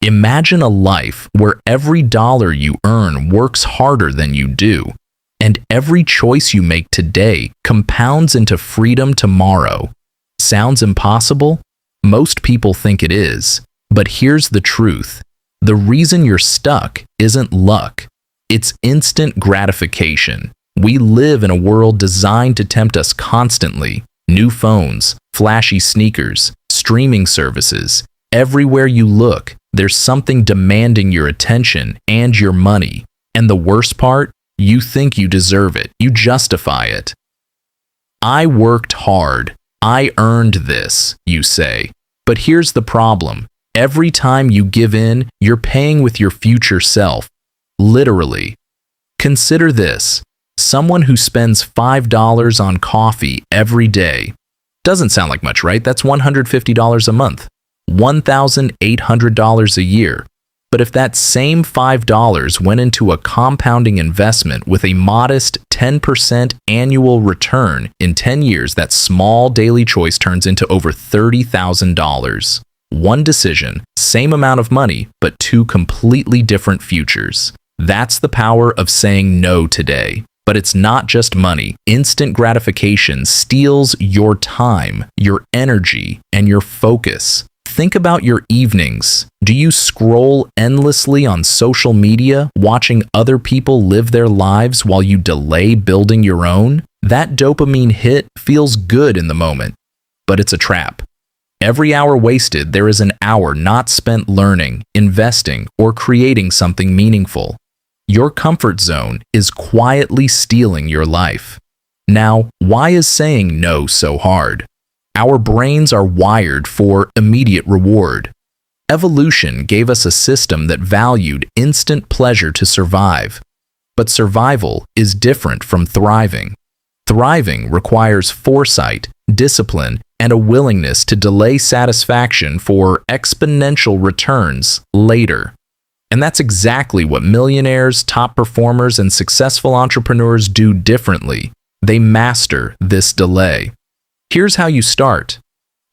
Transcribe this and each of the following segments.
Imagine a life where every dollar you earn works harder than you do, and every choice you make today compounds into freedom tomorrow. Sounds impossible? Most people think it is, but here's the truth. The reason you're stuck isn't luck. It's instant gratification. We live in a world designed to tempt us constantly. New phones, flashy sneakers, streaming services. Everywhere you look, there's something demanding your attention and your money. And the worst part? You think you deserve it. You justify it. I worked hard. I earned this, you say. But here's the problem. Every time you give in, you're paying with your future self. Literally. Consider this. Someone who spends $5 on coffee every day. Doesn't sound like much, right? That's $150 a month. $1,800 a year. But if that same $5 went into a compounding investment with a modest 10% annual return in 10 years, that small daily choice turns into over $30,000. One decision, same amount of money, but two completely different futures. That's the power of saying no today. But it's not just money. Instant gratification steals your time, your energy, and your focus. Think about your evenings. Do you scroll endlessly on social media, watching other people live their lives while you delay building your own? That dopamine hit feels good in the moment, but it's a trap. Every hour wasted, there is an hour not spent learning, investing, or creating something meaningful. Your comfort zone is quietly stealing your life. Now, why is saying no so hard? Our brains are wired for immediate reward. Evolution gave us a system that valued instant pleasure to survive. But survival is different from thriving. Thriving requires foresight, discipline, and a willingness to delay satisfaction for exponential returns later. And that's exactly what millionaires, top performers, and successful entrepreneurs do differently. They master this delay. Here's how you start.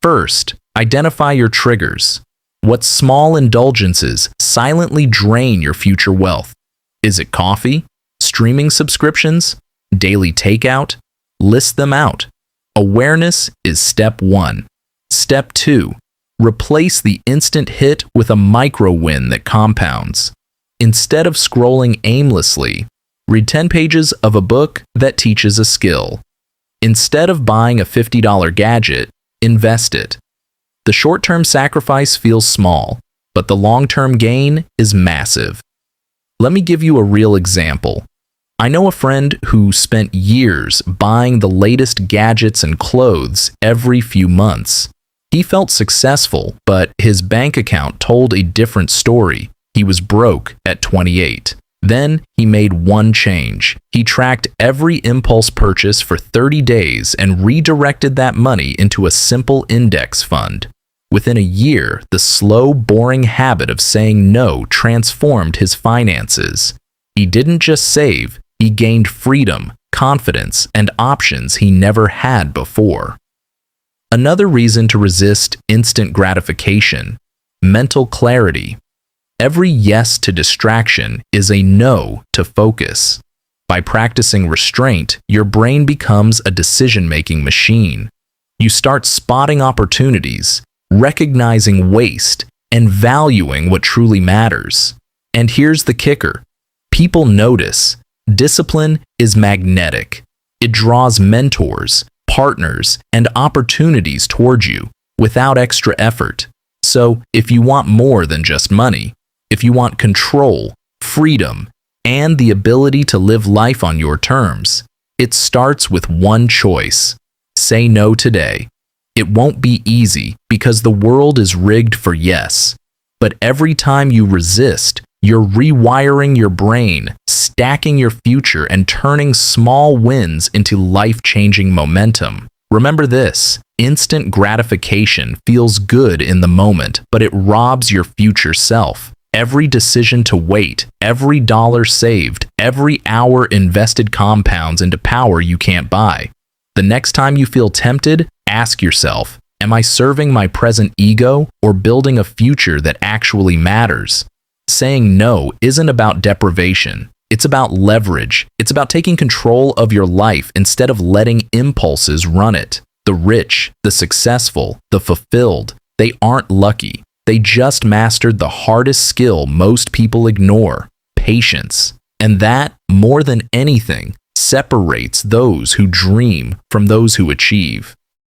First, identify your triggers. What small indulgences silently drain your future wealth? Is it coffee? Streaming subscriptions? Daily takeout? List them out. Awareness is step 1. Step 2. Replace the instant hit with a micro win that compounds. Instead of scrolling aimlessly, read 10 pages of a book that teaches a skill. Instead of buying a $50 gadget, invest it. The short-term sacrifice feels small, but the long-term gain is massive. Let me give you a real example. I know a friend who spent years buying the latest gadgets and clothes every few months. He felt successful, but his bank account told a different story. He was broke at 28. Then he made one change. He tracked every impulse purchase for 30 days and redirected that money into a simple index fund. Within a year, the slow, boring habit of saying no transformed his finances. He didn't just save, he gained freedom, confidence, and options he never had before. Another reason to resist instant gratification: mental clarity. Every yes to distraction is a no to focus. By practicing restraint, your brain becomes a decision-making machine. You start spotting opportunities, recognizing waste, and valuing what truly matters. And here's the kicker. People notice. Discipline is magnetic. It draws mentors, partners, and opportunities towards you without extra effort. So, if you want more than just money, if you want control, freedom, and the ability to live life on your terms, it starts with one choice. Say no today. It won't be easy because the world is rigged for yes. But every time you resist, you're rewiring your brain, stacking your future, and turning small wins into life-changing momentum. Remember this: instant gratification feels good in the moment, but it robs your future self. Every decision to wait, every dollar saved, every hour invested compounds into power you can't buy. The next time you feel tempted, ask yourself, Am I serving my present ego or building a future that actually matters? Saying no isn't about deprivation. It's about leverage. It's about taking control of your life instead of letting impulses run it. The rich, the successful, the fulfilled, they aren't lucky. They just mastered the hardest skill most people ignore: patience. And that, more than anything, separates those who dream from those who achieve.